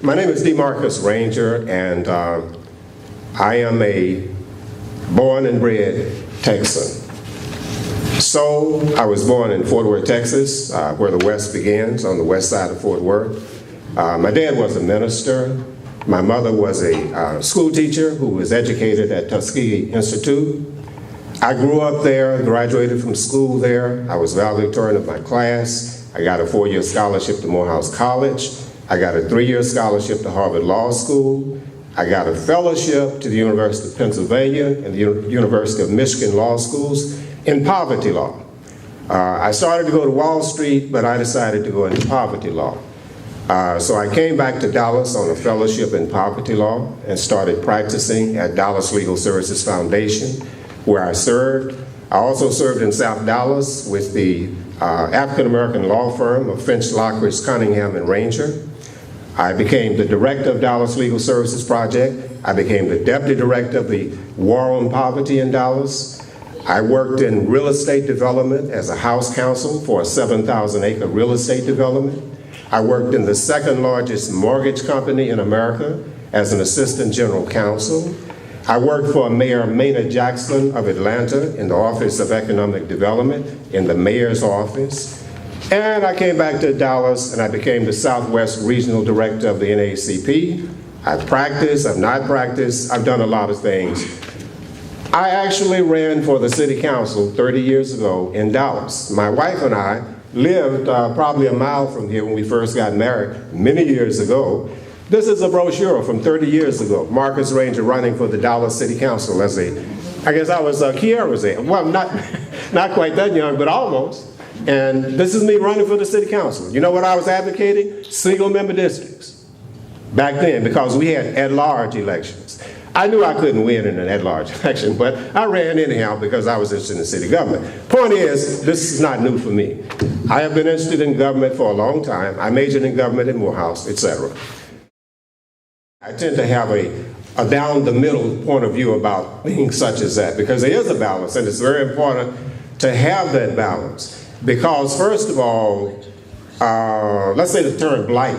My name is DeMarcus Ranger, and I am a born and bred Texan. So I was born in Fort Worth, Texas, where the West begins, on the west side of Fort Worth. My dad was a minister. My mother was a school teacher who was educated at Tuskegee Institute. I grew up there, graduated from school there. I was valedictorian of my class. I got a 4-year scholarship to Morehouse College. I got a 3-year scholarship to Harvard Law School. I got a fellowship to the University of Pennsylvania and the University of Michigan Law Schools in poverty law. I started to go to Wall Street, but I decided to go into poverty law. So I came back to Dallas on a fellowship in poverty law and started practicing at Dallas Legal Services Foundation, where I served. I also served in South Dallas with the African-American law firm of Finch, Lockridge, Cunningham, and Ranger. I became the director of Dallas Legal Services Project. I became the deputy director of the War on Poverty in Dallas. I worked in real estate development as a house counsel for a 7,000-acre real estate development. I worked in the second largest mortgage company in America as an assistant general counsel. I worked for Mayor Maynard Jackson of Atlanta in the Office of Economic Development, in the mayor's office. And I came back to Dallas and I became the Southwest Regional Director of the NAACP. I've practiced, I've not practiced, I've done a lot of things. I actually ran for the city council 30 years ago in Dallas. My wife and I lived probably a mile from here when we first got married many years ago. This is a brochure from 30 years ago. Marcus Ranger running for the Dallas City Council as I guess I was, Kiara was there. Well, not quite that young, but almost. And this is me running for the city council. You know what I was advocating? Single member districts back then, because we had at-large elections. I knew I couldn't win in an at-large election, but I ran anyhow because I was interested in city government. Point is, this is not new for me. I have been interested in government for a long time. I majored in government at Morehouse, etc. I tend to have a down-the-middle point of view about things such as that, because there is a balance, and it's very important to have that balance. Because first of all, let's say the term blight.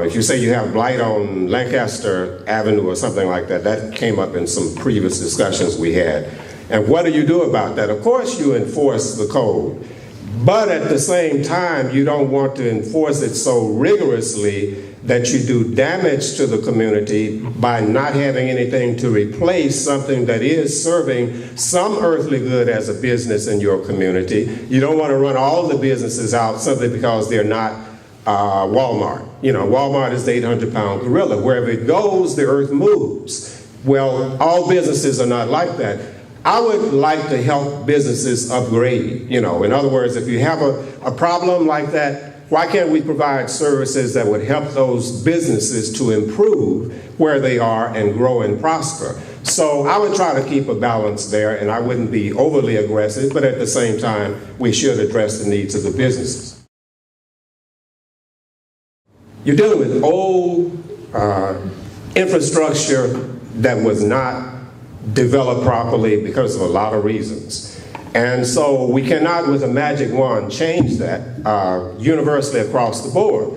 If you say you have blight on Lancaster Avenue or something like that, that came up in some previous discussions we had. And what do you do about that? Of course you enforce the code, but at the same time you don't want to enforce it so rigorously that you do damage to the community by not having anything to replace something that is serving some earthly good as a business in your community. You don't want to run all the businesses out simply because they're not Walmart. You know, Walmart is the 800-pound gorilla. Wherever it goes, the earth moves. Well, all businesses are not like that. I would like to help businesses upgrade. You know, in other words, if you have a problem like that, why can't we provide services that would help those businesses to improve where they are and grow and prosper? So I would try to keep a balance there, and I wouldn't be overly aggressive, but at the same time, we should address the needs of the businesses. You're dealing with old infrastructure that was not developed properly because of a lot of reasons. And so we cannot, with a magic wand, change that universally across the board.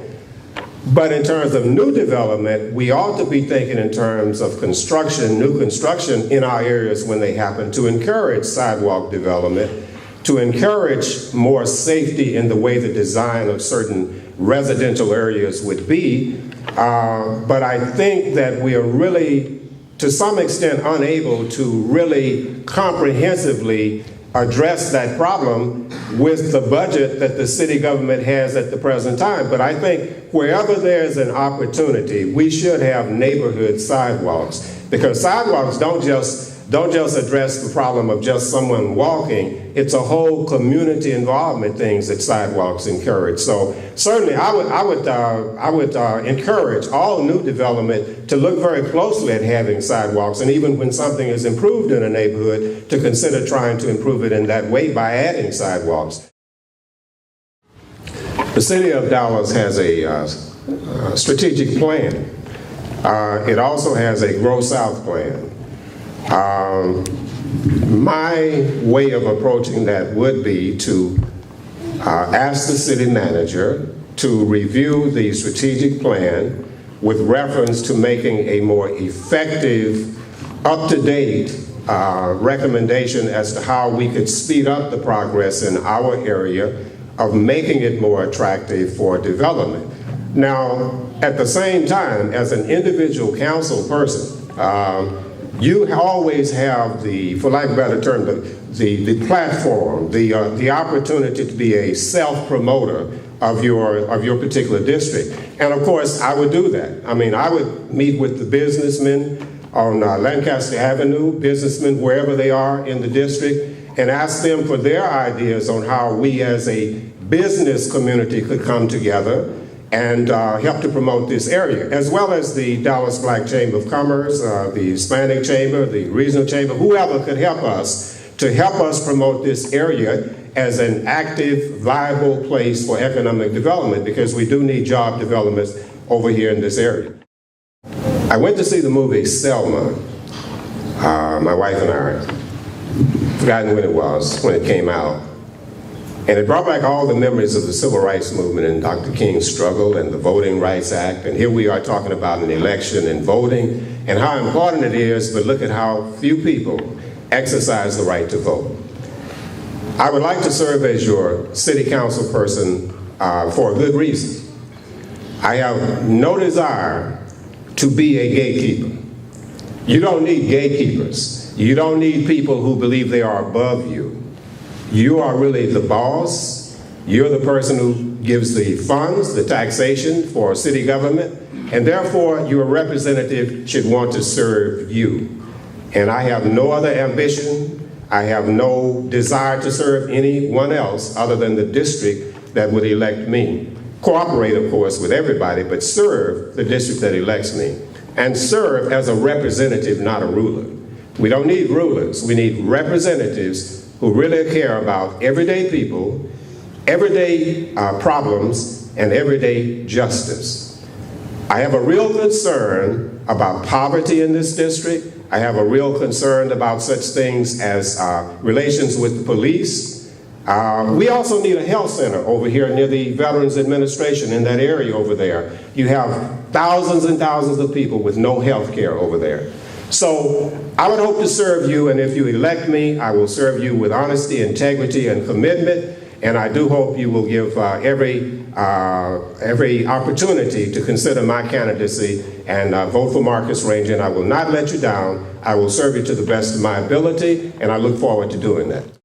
But in terms of new development, we ought to be thinking in terms of construction, new construction in our areas when they happen, to encourage sidewalk development, to encourage more safety in the way the design of certain residential areas would be. But I think that we are really, to some extent, unable to really comprehensively address that problem with the budget that the city government has at the present time. But I think wherever there's an opportunity, we should have neighborhood sidewalks, because sidewalks don't just address the problem of just someone walking. It's a whole community involvement things that sidewalks encourage. So certainly I would encourage all new development to look very closely at having sidewalks, and even when something is improved in a neighborhood, to consider trying to improve it in that way by adding sidewalks. The city of Dallas has a strategic plan. It also has a Grow South plan. My way of approaching that would be to ask the city manager to review the strategic plan with reference to making a more effective, up-to-date recommendation as to how we could speed up the progress in our area of making it more attractive for development. Now, at the same time, as an individual council person, you always have the, for lack of a better term, the platform, the opportunity to be a self-promoter of your particular district. And of course, I would do that. I mean, I would meet with the businessmen on Lancaster Avenue, businessmen wherever they are in the district, and ask them for their ideas on how we as a business community could come together and help to promote this area, as well as the Dallas Black Chamber of Commerce, the Hispanic Chamber, the Regional Chamber, whoever could help us to help us promote this area as an active, viable place for economic development, because we do need job developments over here in this area. I went to see the movie Selma, my wife and I, forgotten when it was, when it came out. And it brought back all the memories of the Civil Rights Movement and Dr. King's struggle and the Voting Rights Act. And here we are talking about an election and voting and how important it is, but look at how few people exercise the right to vote. I would like to serve as your city council person for a good reason. I have no desire to be a gatekeeper. You don't need gatekeepers. You don't need people who believe they are above you. You are really the boss. You're the person who gives the funds, the taxation for city government, and therefore your representative should want to serve you. And I have no other ambition. I have no desire to serve anyone else other than the district that would elect me. Cooperate, of course, with everybody, but serve the district that elects me. And serve as a representative, not a ruler. We don't need rulers. We need representatives who really care about everyday people, everyday problems, and everyday justice. I have a real concern about poverty in this district. I have a real concern about such things as relations with the police. We also need a health center over here near the Veterans Administration in that area over there. You have thousands and thousands of people with no health care over there. So I would hope to serve you, and if you elect me, I will serve you with honesty, integrity, and commitment, and I do hope you will give every opportunity to consider my candidacy and vote for Marcus Ranger, and I will not let you down. I will serve you to the best of my ability, and I look forward to doing that.